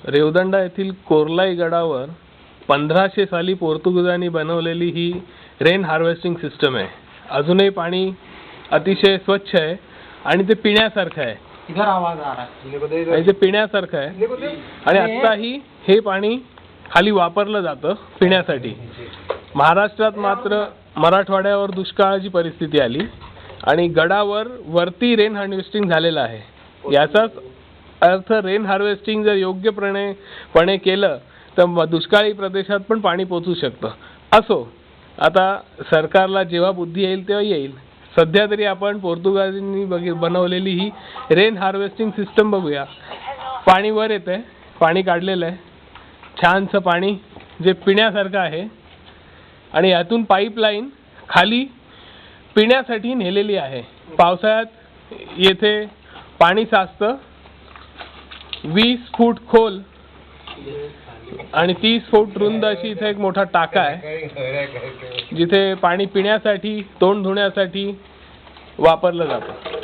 रेवदंडा येथील कोर्लाई गडावर 1500 साली पोर्तुगीजांनी बनवलेली ही रेन हार्वेस्टिंग सिस्टम आहे। अजूनही पाणी अतिशय स्वच्छ आहे आणि ते पिण्यासारखं आहे। इधर आवाज आ रहा है आणि ते पिण्यासारखं आहे आणि आत्ताही हे पाणी खाली वापरलं जातं पिण्यासाठी। महाराष्ट्रात मात्र मराठवाड्यावर दुष्काळाची परिस्थिती आली आणि गडावर वरती रेन हार्वेस्टिंग झालेलं आहे। याचाच अर्थ रेन हार्वेस्टिंग जर योग्यपणे केलं तर दुष्काळी प्रदेशात पण पाणी पोहोचू शकतं। असो, आता सरकारला जेव्हा बुद्धी येईल तेव्हा येईल। सध्या तरी आपण पोर्तुगीजांनी बनवलेली ही रेन हार्वेस्टिंग सिस्टम बघूया। पाणी वर येतंय, पाणी काढलेलं आहे, छानसं पाणी जे पिण्यासारखं आहे आणि यातून पाईपलाईन खाली पिण्यासाठी नेलेली आहे। पावसाळ्यात येथे पाणी साचतं 20 फूट खोल आणि 30 फूट रुंद अशी इथे एक मोठा टाका आहे जिथे पाणी पिण्यासाठी, तोंड धुण्यासाठी वापरलं जातं।